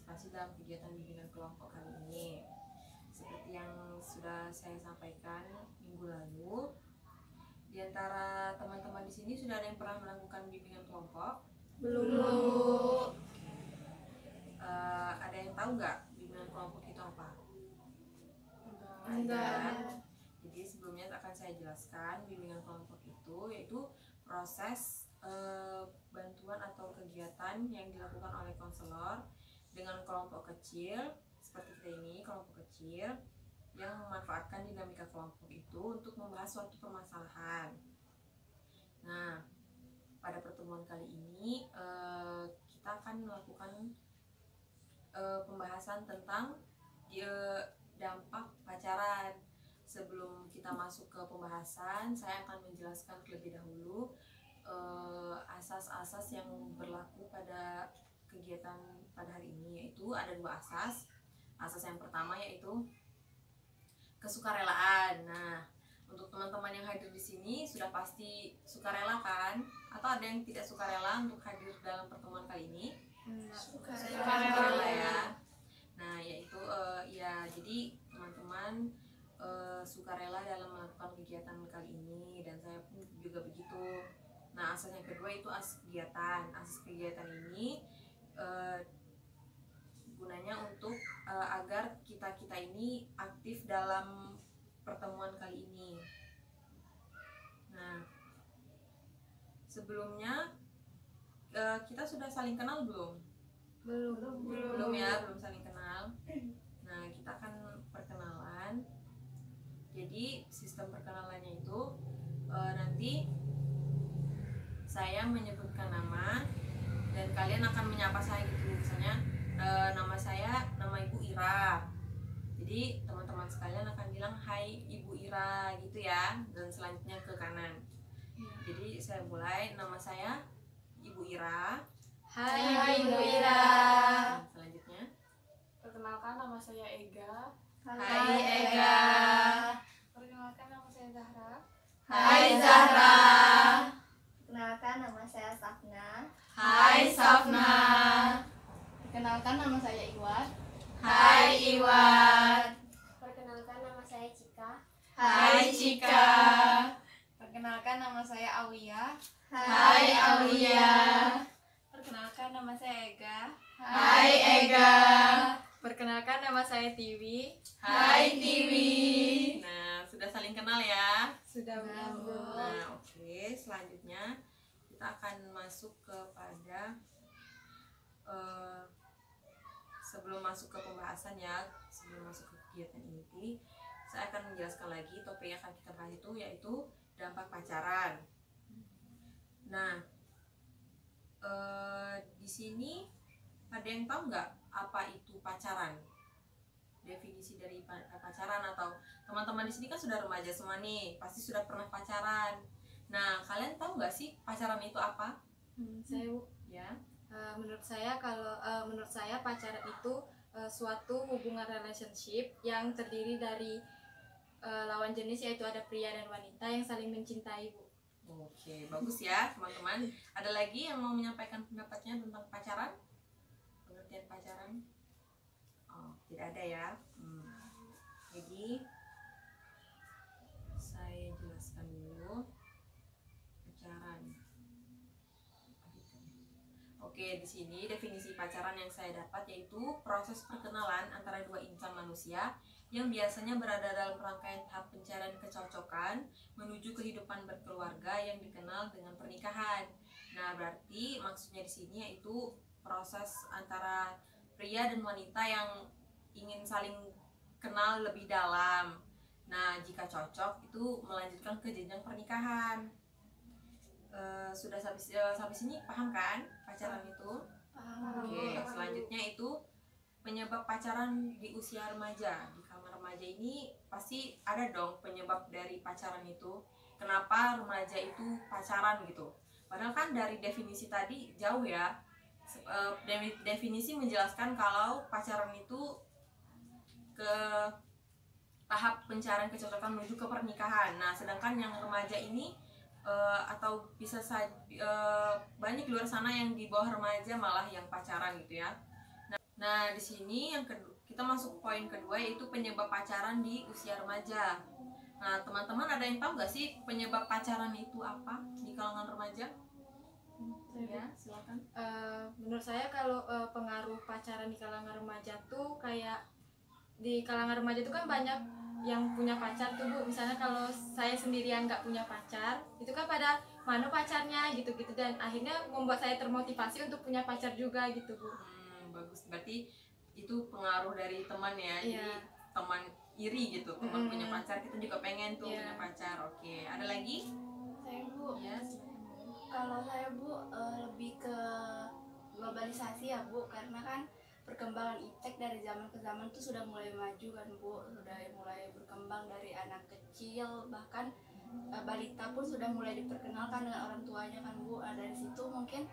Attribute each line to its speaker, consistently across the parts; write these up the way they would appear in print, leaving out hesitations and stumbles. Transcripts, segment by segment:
Speaker 1: berpartisipasi dalam kegiatan bimbingan kelompok kali ini. Seperti yang sudah saya sampaikan minggu lalu, di antara teman-teman di sini sudah ada yang pernah melakukan bimbingan kelompok?
Speaker 2: Belum.
Speaker 1: Ada yang tahu nggak bimbingan kelompok itu apa?
Speaker 2: Enggak.
Speaker 1: Jadi sebelumnya akan saya jelaskan bimbingan kelompok itu yaitu proses bantuan atau kegiatan yang dilakukan oleh konselor dengan kelompok kecil seperti kita ini, kelompok kecil yang memanfaatkan dinamika kelompok itu untuk membahas suatu permasalahan. Nah, pada pertemuan kali ini kita akan melakukan pembahasan tentang dampak pacaran. Sebelum kita masuk ke pembahasan, saya akan menjelaskan terlebih dahulu asas-asas yang berlaku pada kegiatan pada hari ini, yaitu ada dua asas. Asas yang pertama yaitu kesukarelaan. Nah, untuk teman-teman yang hadir di sini sudah pasti sukarela kan? Atau ada yang tidak sukarela untuk hadir dalam pertemuan kali ini? Sukarela ya. Nah, yaitu jadi teman-teman sukarela dalam melakukan kegiatan kali ini, dan saya pun juga begitu. Nah, asas yang kedua itu asas kegiatan. Asas kegiatan ini gunanya untuk agar kita ini aktif dalam pertemuan kali ini. Nah, sebelumnya kita sudah saling kenal belum? Belum ya, belum saling kenal. Nah, kita akan perkenalan. Jadi sistem perkenalannya itu nanti saya menyebutkan nama dan kalian akan menyapa saya gitu. Misalnya nama saya, nama Ibu Ira. Jadi teman-teman sekalian akan bilang hai Ibu Ira gitu ya, dan selanjutnya ke kanan. Jadi saya mulai, nama saya Ibu Ira.
Speaker 2: Hai Ibu Ira.
Speaker 1: Selanjutnya,
Speaker 2: Perkenalkan, nama saya Ega.
Speaker 1: Hai Ega.
Speaker 2: Perkenalkan, nama saya Zahra.
Speaker 1: Hai Zahra.
Speaker 3: Perkenalkan, nama saya Safna.
Speaker 1: Hai Safna.
Speaker 3: Perkenalkan, nama saya Iwat.
Speaker 1: Hai Iwat.
Speaker 3: Perkenalkan, nama saya Cika.
Speaker 1: Hai Cika.
Speaker 2: Perkenalkan, nama saya Aulia.
Speaker 1: Hai Aulia.
Speaker 2: Perkenalkan, nama saya Ega.
Speaker 1: Hai Ega.
Speaker 2: Perkenalkan, nama saya Tiwi.
Speaker 1: Hai Tiwi. Nah, sudah saling kenal ya?
Speaker 2: Sudah
Speaker 3: belum?
Speaker 1: Nah, oke. Selanjutnya kita akan masuk kepada sebelum masuk ke pembahasan ya, sebelum masuk ke kegiatan inti, saya akan menjelaskan lagi topik yang akan kita bahas itu yaitu dampak pacaran. Nah, di sini ada yang tahu nggak apa itu pacaran? Definisi dari pacaran, atau teman-teman di sini kan sudah remaja semua nih, pasti sudah pernah pacaran. Nah, kalian tahu nggak sih pacaran itu apa?
Speaker 2: Saya
Speaker 1: Ya.
Speaker 2: menurut saya pacaran itu suatu hubungan relationship yang terdiri dari lawan jenis, yaitu ada pria dan wanita yang saling mencintai, Bu.
Speaker 1: Oke, bagus ya teman-teman. Ada lagi yang mau menyampaikan pendapatnya tentang pacaran? Pengertian pacaran? Oh, tidak ada ya. Jadi saya jelaskan dulu pacaran. Oke, di sini definisi pacaran yang saya dapat yaitu proses perkenalan antara dua insan manusia yang biasanya berada dalam rangkaian tahap pencarian kecocokan menuju kehidupan berkeluarga yang dikenal dengan pernikahan. Nah, berarti maksudnya di sini yaitu proses antara pria dan wanita yang ingin saling kenal lebih dalam. Nah, jika cocok itu melanjutkan ke jenjang pernikahan. Sudah sampai sini paham kan pacaran itu? Oke, selanjutnya itu penyebab pacaran di usia remaja. Di kalangan remaja ini pasti ada dong penyebab dari pacaran itu. Kenapa remaja itu pacaran gitu? Padahal kan dari definisi tadi jauh ya. Definisi menjelaskan kalau pacaran itu ke tahap pencarian kecocokan menuju ke pernikahan. Nah, sedangkan yang remaja ini atau bisa banyak di luar sana yang di bawah remaja malah yang pacaran gitu ya. Nah, di sini yang kedua, kita masuk poin kedua yaitu penyebab pacaran di usia remaja. Nah, teman-teman ada yang tahu nggak sih penyebab pacaran itu apa di kalangan remaja? Ya, silakan.
Speaker 2: Menurut saya kalau pengaruh pacaran di kalangan remaja tuh kayak di kalangan remaja itu kan banyak yang punya pacar tuh Bu. Misalnya kalau saya sendirian nggak punya pacar, itu kan pada mana pacarnya gitu-gitu, dan akhirnya membuat saya termotivasi untuk punya pacar juga gitu Bu.
Speaker 1: Bagus. Berarti itu pengaruh dari teman ya.
Speaker 2: Iya.
Speaker 1: Jadi teman iri gitu, teman punya pacar, kita juga pengen tuh
Speaker 2: Iya.
Speaker 1: punya pacar. Oke, ada lagi?
Speaker 3: Saya Bu,
Speaker 1: Ya.
Speaker 3: kalau saya Bu lebih ke globalisasi ya Bu, karena kan perkembangan iptek dari zaman ke zaman tuh sudah mulai maju kan Bu, sudah mulai berkembang dari anak kecil, bahkan balita pun sudah mulai diperkenalkan dengan orang tuanya kan Bu. Dari situ mungkin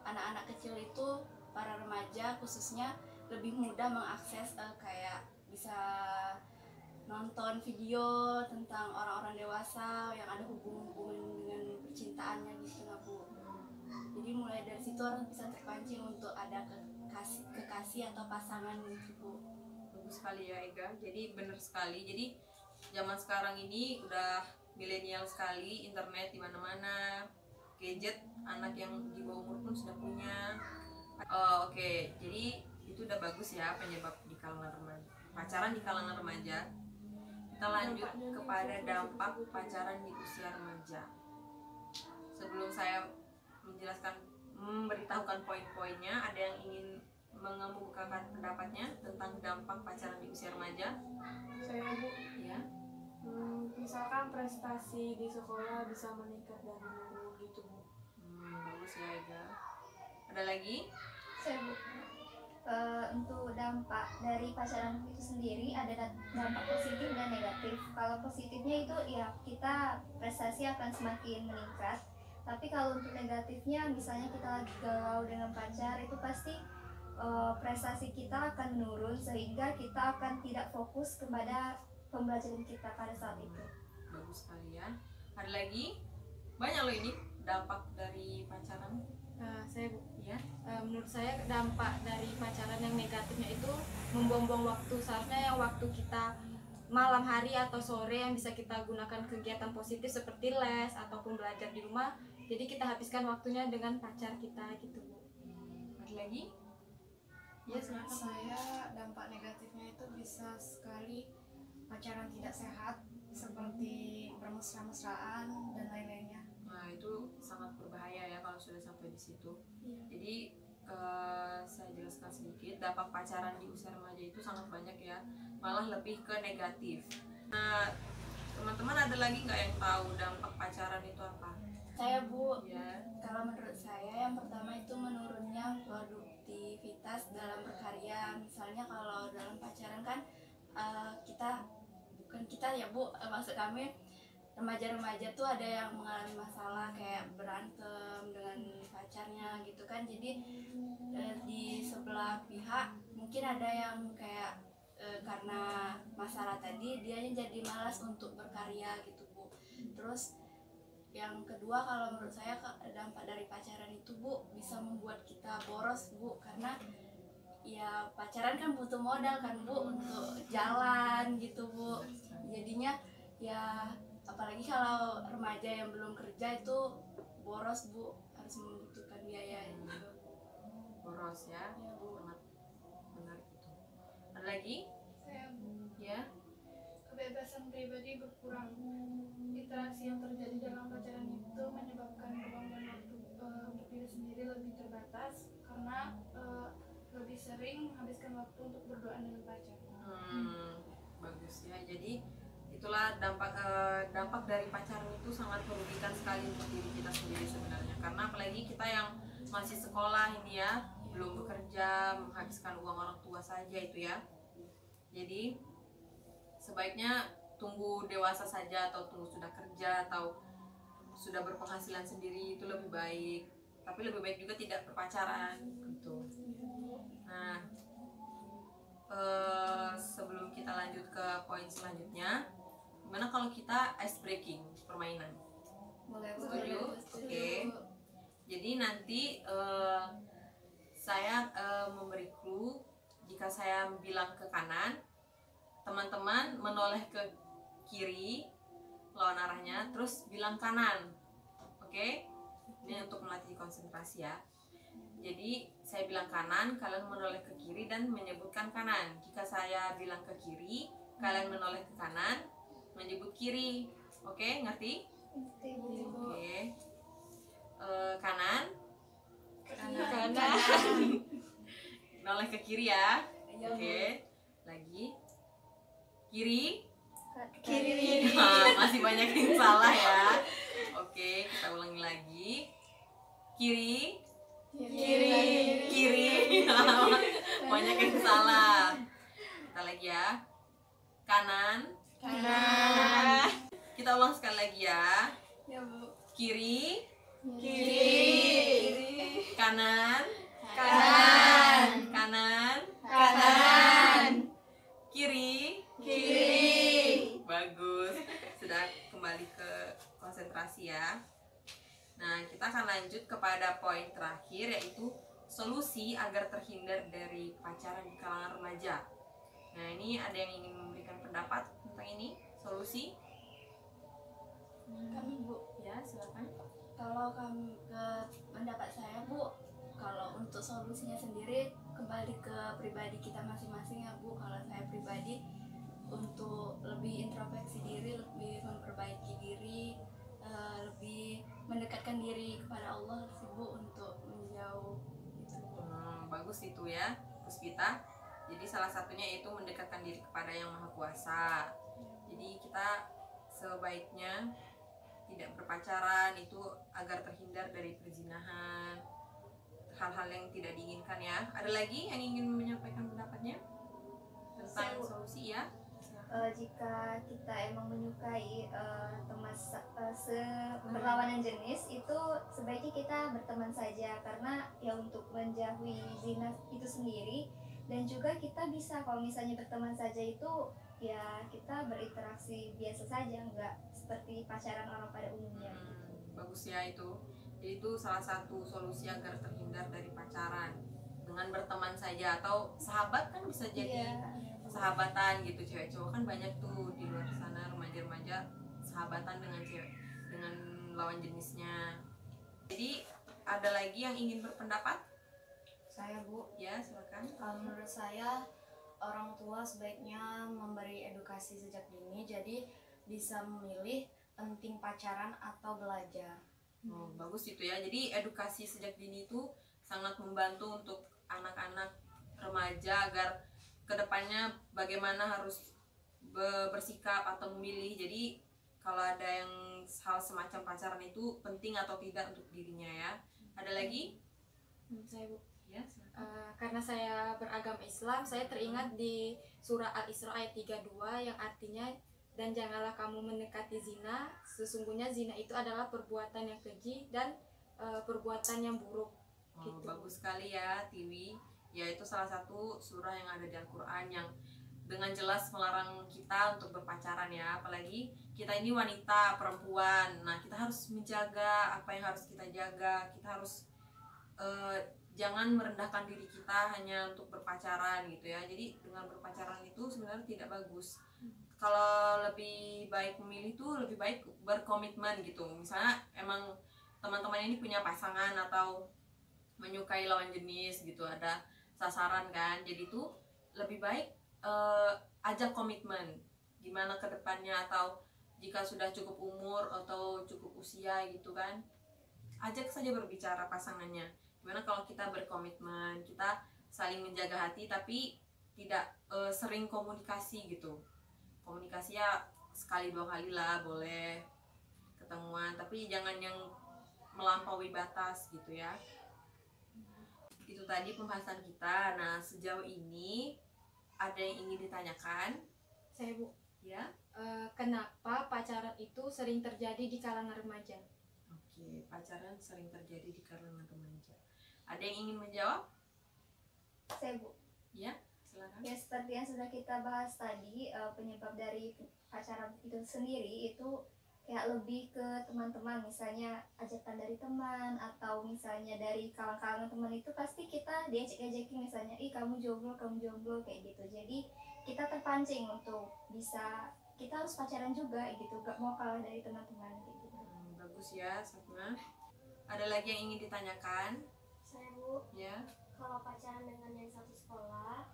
Speaker 3: anak-anak kecil itu, para remaja khususnya, lebih mudah mengakses kayak bisa nonton video tentang orang-orang dewasa yang ada hubungan dengan percintaannya gitu lah Bu. Jadi mulai dari situ orang bisa terpancing untuk ada kekasih atau pasangan gitu Bu.
Speaker 1: Bagus sekali ya Ega. Jadi benar sekali. Jadi zaman sekarang ini udah milenial sekali, internet di mana-mana, gadget anak yang di bawah umur pun sudah punya. Oke, jadi itu udah bagus ya penyebab di kalangan remaja, pacaran di kalangan remaja. Kita lanjut kepada dampak pacaran di usia remaja. Sebelum saya menjelaskan, memberitahukan poin-poinnya, ada yang ingin mengemukakan pendapatnya tentang dampak pacaran di usia remaja?
Speaker 4: Saya Bu,
Speaker 1: Ya.
Speaker 4: misalkan prestasi di sekolah bisa meningkat dan menurun gitu Bu.
Speaker 1: Bagus ya Ega. Ada lagi?
Speaker 3: Saya Bu, untuk dampak dari pacaran itu sendiri ada dampak positif dan negatif. Kalau positifnya itu ya kita prestasi akan semakin meningkat. Tapi kalau untuk negatifnya, misalnya kita lagi galau dengan pacar, itu pasti prestasi kita akan menurun sehingga kita akan tidak fokus kepada pembelajaran kita pada saat itu.
Speaker 1: Bagus sekali ya. Ada lagi? Banyak loh ini dampak dari pacaran.
Speaker 2: Saya Bu,
Speaker 1: Ya.
Speaker 2: menurut saya dampak dari pacaran yang negatifnya itu membuang-buang waktu. Seharusnya yang waktu kita malam hari atau sore yang bisa kita gunakan kegiatan positif seperti les ataupun belajar di rumah, jadi kita habiskan waktunya dengan pacar kita gitu Bu.
Speaker 1: Ada lagi? Ya, silakan.
Speaker 5: Saya dampak negatifnya itu bisa sekali pacaran tidak sehat, seperti bermesra-mesraan dan lain-lainnya.
Speaker 1: Nah, itu sangat berbahaya ya kalau sudah sampai di situ. Jadi saya jelaskan sedikit, dampak pacaran di usia remaja itu sangat banyak ya, malah lebih ke negatif. Nah, teman-teman ada lagi nggak yang tahu dampak pacaran itu apa?
Speaker 3: Saya Bu,
Speaker 1: Ya.
Speaker 3: kalau menurut saya yang pertama itu menurunnya produktivitas dalam berkarya. Misalnya kalau dalam pacaran kan bukan kita ya Bu, maksud kami remaja-remaja tuh ada yang mengalami masalah kayak berantem dengan pacarnya gitu kan. Jadi di sebelah pihak mungkin ada yang kayak karena masalah tadi dianya jadi malas untuk berkarya gitu Bu. Terus yang kedua, kalau menurut saya dampak dari pacaran itu Bu bisa membuat kita boros Bu, karena ya pacaran kan butuh modal kan Bu untuk jalan gitu Bu. Jadinya ya apalagi kalau remaja yang belum kerja itu boros Bu, harus membutuhkan biaya gitu.
Speaker 1: Boros ya.
Speaker 3: Ya Bu.
Speaker 1: Sangat benar itu. Ada lagi?
Speaker 5: Saya
Speaker 1: Ya.
Speaker 5: kebebasan pribadi berkurang. Interaksi yang terjadi dalam pacaran itu menyebabkan ruang dan waktu untuk diri sendiri lebih terbatas, karena lebih sering menghabiskan waktu untuk berdoa dengan pacar.
Speaker 1: Bagus ya. Jadi itulah dampak dari pacaran itu sangat merugikan sekali untuk diri kita sendiri sebenarnya, karena apalagi kita yang masih sekolah ini ya, belum bekerja, menghabiskan uang orang tua saja itu ya. Jadi sebaiknya tunggu dewasa saja, atau tunggu sudah kerja atau sudah berpenghasilan sendiri, itu lebih baik. Tapi lebih baik juga tidak berpacaran gitu. Nah, sebelum kita lanjut ke poin selanjutnya, gimana kalau kita ice breaking, permainan?
Speaker 3: Boleh Bu.
Speaker 1: Setuju? Oke. Jadi nanti saya memberi clue jika saya bilang ke kanan, teman-teman menoleh ke kiri lawan arahnya, terus bilang kanan. Oke? Ini untuk melatih konsentrasi ya. Jadi saya bilang kanan, kalian menoleh ke kiri dan menyebutkan kanan. Jika saya bilang ke kiri, kalian menoleh ke kanan, menyebut kiri. Oke, ngerti? Oke. Kanan. Noleh ke kiri ya. Oke. Lagi. Kiri. Masih banyak yang salah ya. Oke, kita ulangi lagi. Kiri. Banyak yang salah. Kita lagi ya. Kanan. Kita ulang sekali lagi ya.
Speaker 3: Ya Bu.
Speaker 1: Kiri. Kanan. Kiri. Bagus. Sudah kembali ke konsentrasi ya. Nah, kita akan lanjut kepada poin terakhir, yaitu solusi agar terhindar dari pacaran di kalangan remaja. Nah, ini ada yang ingin memberikan pendapat tentang ini? Solusi?
Speaker 3: Kami Bu,
Speaker 1: Ya, silakan.
Speaker 3: kalau kami ke pendapat saya Bu, kalau untuk solusinya sendiri kembali ke pribadi kita masing-masing ya Bu. Kalau saya pribadi untuk lebih introspeksi diri, lebih memperbaiki diri, lebih mendekatkan diri kepada Allah sih Bu, untuk menjauh gitu.
Speaker 1: Bagus itu ya, Puspita. Jadi salah satunya itu mendekatkan diri kepada Yang Maha Kuasa. Jadi kita sebaiknya tidak berpacaran itu agar terhindar dari perzinahan, hal-hal yang tidak diinginkan ya. Ada lagi yang ingin menyampaikan pendapatnya tentang solusi ya?
Speaker 6: Jika kita emang menyukai teman berlawanan jenis, itu sebaiknya kita berteman saja, karena ya untuk menjauhi zina itu sendiri. Dan juga kita bisa, kalau misalnya berteman saja itu ya kita berinteraksi biasa saja, nggak seperti pacaran orang pada umumnya.
Speaker 1: Bagus ya itu. Jadi itu salah satu solusi agar terhindar dari pacaran, dengan berteman saja, atau sahabat kan bisa jadi sahabatan gitu. Cewek cowok kan banyak tuh di luar sana, remaja-remaja sahabatan dengan cewek, dengan lawan jenisnya. Jadi ada lagi yang ingin berpendapat?
Speaker 7: Saya Bu,
Speaker 1: Ya, silakan.
Speaker 7: menurut saya orang tua sebaiknya memberi edukasi sejak dini, jadi bisa memilih penting pacaran atau belajar.
Speaker 1: Bagus itu ya. Jadi edukasi sejak dini itu sangat membantu untuk anak-anak remaja agar kedepannya bagaimana harus bersikap atau memilih. Jadi kalau ada yang hal semacam pacaran itu penting atau tidak untuk dirinya ya. Ada lagi?
Speaker 2: Saya Bu.
Speaker 1: Ya,
Speaker 2: Karena saya beragama Islam, saya teringat di surah Al-Isra ayat 32 yang artinya, dan janganlah kamu mendekati zina, sesungguhnya zina itu adalah perbuatan yang keji dan perbuatan yang buruk. Gitu.
Speaker 1: Bagus sekali ya Tiwi. Ya, itu salah satu surah yang ada di Al-Quran yang dengan jelas melarang kita untuk berpacaran ya. Apalagi kita ini wanita, perempuan. Nah, kita harus menjaga apa yang harus kita jaga. Kita harus jangan merendahkan diri kita hanya untuk berpacaran gitu ya. Jadi dengan berpacaran itu sebenarnya tidak bagus. Kalau lebih baik memilih tuh lebih baik berkomitmen gitu. Misalnya emang teman-teman ini punya pasangan atau menyukai lawan jenis gitu, ada sasaran kan. Jadi tuh lebih baik ajak komitmen gimana ke depannya, atau jika sudah cukup umur atau cukup usia gitu kan, ajak saja berbicara pasangannya. Gimana kalau kita berkomitmen, kita saling menjaga hati tapi tidak sering komunikasi gitu. Komunikasi ya sekali dua kali lah boleh ketemuan, tapi jangan yang melampaui batas gitu ya. Itu tadi pembahasan kita. Nah, sejauh ini ada yang ingin ditanyakan?
Speaker 2: Saya Bu,
Speaker 1: Ya.
Speaker 2: kenapa pacaran itu sering terjadi di kalangan remaja?
Speaker 1: Oke, pacaran sering terjadi di kalangan remaja. Ada yang ingin menjawab?
Speaker 6: Saya Bu.
Speaker 1: Ya, silakan.
Speaker 6: Ya, seperti yang sudah kita bahas tadi, penyebab dari pacaran itu sendiri itu kayak lebih ke teman-teman, misalnya ajakan dari teman atau misalnya dari kalangan teman itu pasti kita diajak-ajakin, misalnya ih kamu jomblo kayak gitu. Jadi kita terpancing untuk bisa kita harus pacaran juga gitu, gak mau kalah dari teman-teman kayak gitu.
Speaker 1: Bagus ya, Sapna. Ada lagi yang ingin ditanyakan?
Speaker 8: Saya Bu,
Speaker 1: Ya.
Speaker 8: kalau pacaran dengan yang satu sekolah,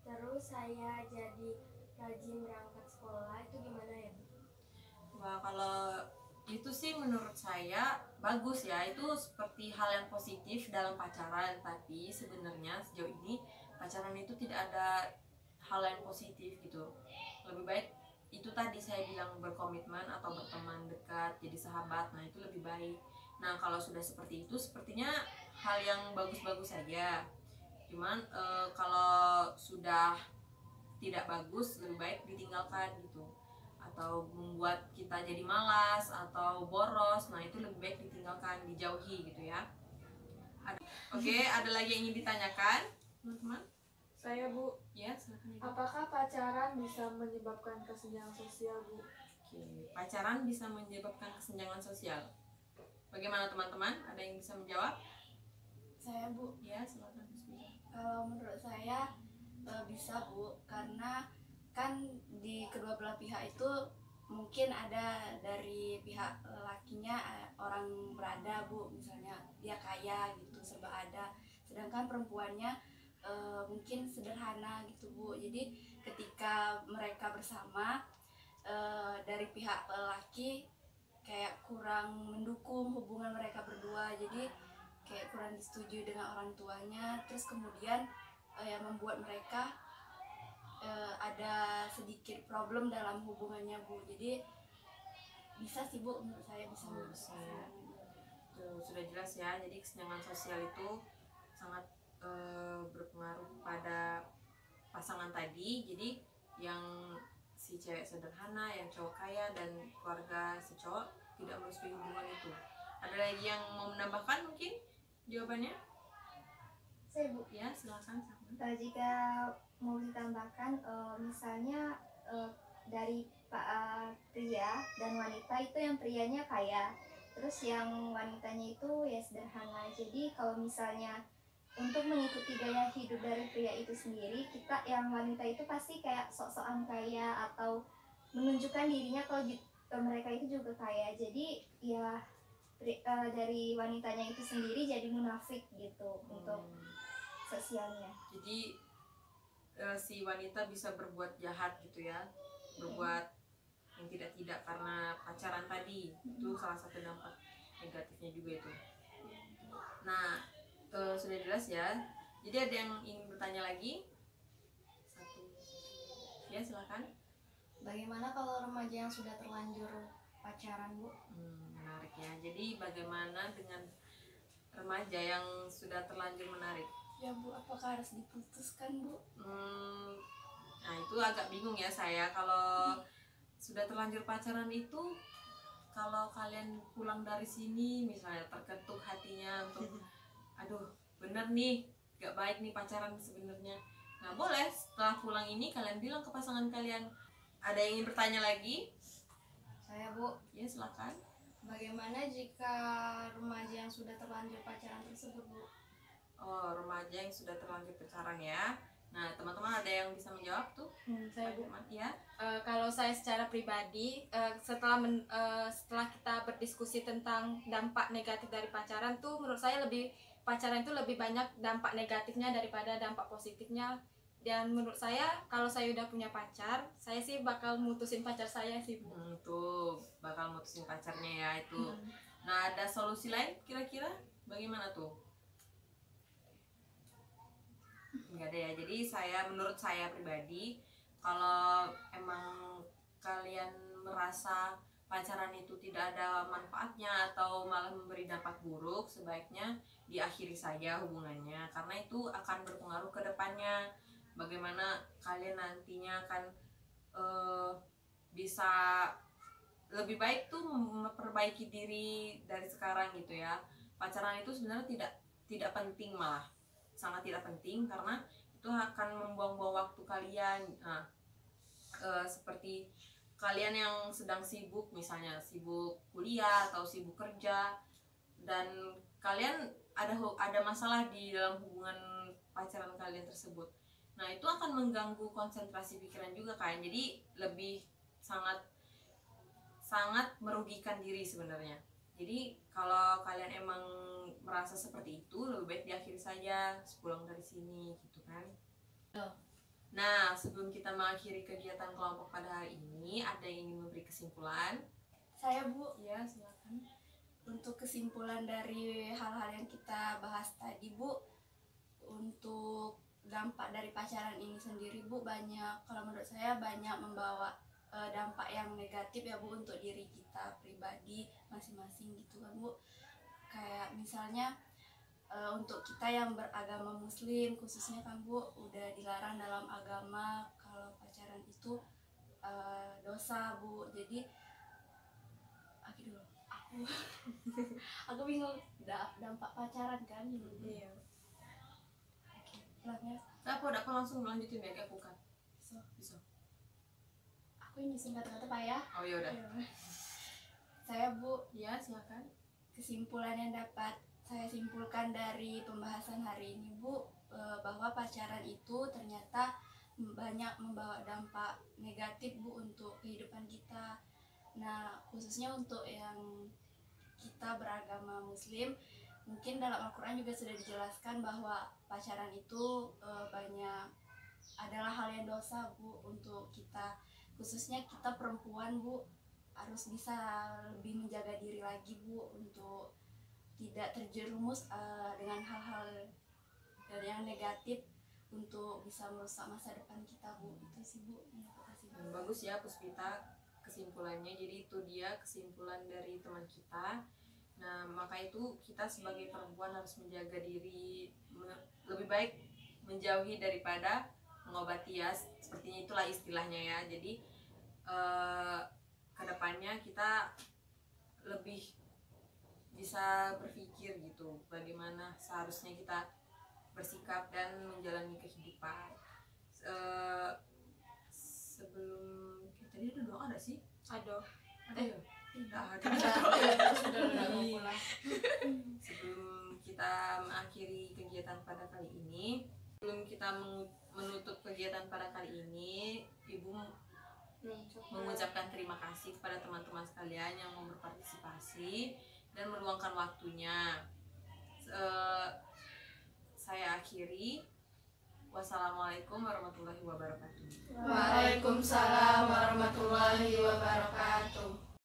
Speaker 8: terus saya jadi rajin berangkat sekolah, itu gimana ya Bu?
Speaker 1: Wah, kalau itu sih menurut saya bagus ya, itu seperti hal yang positif dalam pacaran. Tapi sebenarnya sejauh ini pacaran itu tidak ada hal yang positif gitu. Lebih baik itu tadi saya bilang berkomitmen atau berteman dekat, jadi sahabat. Nah itu lebih baik. Nah kalau sudah seperti itu sepertinya hal yang bagus-bagus saja. Cuman kalau sudah tidak bagus, lebih baik ditinggalkan gitu, atau membuat kita jadi malas atau boros. Nah itu lebih baik ditinggalkan, dijauhi gitu ya. Oke, ada lagi yang ingin ditanyakan teman-teman?
Speaker 4: Saya Bu,
Speaker 1: Ya silakan Ibu.
Speaker 4: apakah pacaran bisa menyebabkan kesenjangan sosial Bu?
Speaker 1: Oke, pacaran bisa menyebabkan kesenjangan sosial. Bagaimana teman-teman? Ada yang bisa menjawab?
Speaker 3: Saya Bu,
Speaker 1: Ya silakan Bismillah.
Speaker 3: kalau menurut saya bisa Bu, karena kan di kedua belah pihak itu mungkin ada dari pihak lakinya orang berada Bu, misalnya dia kaya gitu serba ada, sedangkan perempuannya mungkin sederhana gitu Bu. Jadi ketika mereka bersama, dari pihak laki kayak kurang mendukung hubungan mereka berdua, jadi kayak kurang disetujui dengan orang tuanya, terus kemudian yang membuat mereka ada sedikit problem dalam hubungannya Bu. Jadi bisa sih Bu, menurut saya bisa
Speaker 1: Bisa ya. Tuh, sudah jelas ya. Jadi kesenjangan sosial itu sangat berpengaruh pada pasangan tadi. Jadi yang si cewek sederhana, yang cowok kaya, dan keluarga si cowok tidak merestui hubungan itu. Ada lagi yang mau menambahkan mungkin jawabannya?
Speaker 6: Saya Bu,
Speaker 1: Ya silakan.
Speaker 6: jika mau ditambahkan, misalnya dari pria dan wanita itu, yang prianya kaya, terus yang wanitanya itu ya sederhana. Jadi kalau misalnya untuk mengikuti gaya hidup dari pria itu sendiri, kita yang wanita itu pasti kayak sok-sokan kaya atau menunjukkan dirinya kalau mereka itu juga kaya. Jadi ya dari wanitanya itu sendiri jadi munafik gitu untuk sosialnya.
Speaker 1: Jadi si wanita bisa berbuat jahat gitu ya, berbuat yang tidak karena pacaran tadi. Itu salah satu dampak negatifnya juga itu. Nah sudah jelas ya. Jadi ada yang ingin bertanya lagi? Satu. Ya silakan.
Speaker 7: Bagaimana kalau remaja yang sudah terlanjur pacaran, Bu?
Speaker 1: Menarik ya. Jadi bagaimana dengan remaja yang sudah terlanjur menarik?
Speaker 3: ya Bu, apakah harus diputuskan Bu?
Speaker 1: Nah itu agak bingung ya saya. Kalau sudah terlanjur pacaran itu, kalau kalian pulang dari sini misalnya terketuk hatinya untuk aduh bener nih gak baik nih pacaran sebenarnya, nah boleh setelah pulang ini kalian bilang ke pasangan kalian. Ada yang ingin bertanya lagi?
Speaker 7: Saya Bu,
Speaker 1: Ya silakan.
Speaker 7: bagaimana jika remaja yang sudah terlanjur pacaran tersebut, Bu?
Speaker 1: Oh, remaja yang sudah terlanjur pacaran ya. Nah teman-teman ada yang bisa menjawab tuh?
Speaker 2: Saya Bu,
Speaker 1: Ya.
Speaker 2: kalau saya secara pribadi, setelah kita berdiskusi tentang dampak negatif dari pacaran tuh, menurut saya pacaran itu lebih banyak dampak negatifnya daripada dampak positifnya. Dan menurut saya kalau saya udah punya pacar, saya sih bakal mutusin pacar saya sih Bu.
Speaker 1: Tuh bakal mutusin pacarnya ya itu. Nah ada solusi lain kira-kira bagaimana tuh? Nggak ada ya. Jadi menurut saya pribadi, kalau emang kalian merasa pacaran itu tidak ada manfaatnya atau malah memberi dampak buruk, sebaiknya diakhiri saja hubungannya, karena itu akan berpengaruh ke depannya. Bagaimana kalian nantinya akan bisa lebih baik tuh memperbaiki diri dari sekarang gitu ya. Pacaran itu sebenarnya tidak penting, malah sangat tidak penting, karena itu akan membuang-buang waktu kalian. Nah, seperti kalian yang sedang sibuk, misalnya sibuk kuliah atau sibuk kerja, dan kalian ada masalah di dalam hubungan pacaran kalian tersebut, nah itu akan mengganggu konsentrasi pikiran juga kan. Jadi lebih sangat merugikan diri sebenarnya. Jadi kalau kalian emang merasa seperti itu, lebih baik diakhiri saja sepulang dari sini gitu kan. Nah, sebelum kita mengakhiri kegiatan kelompok pada hari ini, ada yang ingin memberi kesimpulan?
Speaker 3: Saya, Bu,
Speaker 1: Ya, silakan.
Speaker 3: untuk kesimpulan dari hal-hal yang kita bahas tadi, Bu, untuk dampak dari pacaran ini sendiri, Bu, banyak, kalau menurut saya banyak membawa dampak yang negatif ya, Bu, untuk diri kita pribadi masing-masing gitu kan, Bu. Kayak misalnya untuk kita yang beragama muslim khususnya kan, Bu, udah dilarang dalam agama kalau pacaran itu dosa, Bu. Jadi aku bingung dampak pacaran kan.
Speaker 1: Iya.
Speaker 3: Oke, pelan ya.
Speaker 1: Aku langsung melanjutin ya, kayak bukan. Bisa.
Speaker 3: Aku yang nyusun kata-kata, Pak ya.
Speaker 1: Oh ya udah.
Speaker 3: Saya, Bu,
Speaker 1: Ya, silakan.
Speaker 3: kesimpulan yang dapat saya simpulkan dari pembahasan hari ini, Bu, bahwa pacaran itu ternyata banyak membawa dampak negatif, Bu, untuk kehidupan kita. Nah, khususnya untuk yang kita beragama muslim, mungkin dalam Al-Quran juga sudah dijelaskan bahwa pacaran itu banyak adalah hal yang dosa, Bu, untuk kita, khususnya kita perempuan, Bu, harus bisa lebih menjaga diri lagi, Bu, untuk tidak terjerumus dengan hal-hal yang negatif untuk bisa merusak masa depan kita, Bu. Itu sih, Bu, yang aku kasih.
Speaker 1: Bagus ya Puspita kesimpulannya. Jadi itu dia kesimpulan dari teman kita. Nah, maka itu kita sebagai perempuan harus menjaga diri, lebih baik menjauhi daripada mengobati ya. Sepertinya itulah istilahnya ya. Jadi kedepannya kita lebih bisa berpikir gitu, bagaimana seharusnya kita bersikap dan menjalani kehidupan. Sebelum tadi ada doa ada sih? Ada ya? Sebelum kita mengakhiri kegiatan pada kali ini, sebelum kita menutup kegiatan pada kali ini, Ibu mengucapkan terima kasih kepada teman-teman sekalian yang mau berpartisipasi dan meluangkan waktunya. Saya akhiri. Wassalamualaikum warahmatullahi wabarakatuh.
Speaker 3: Waalaikumsalam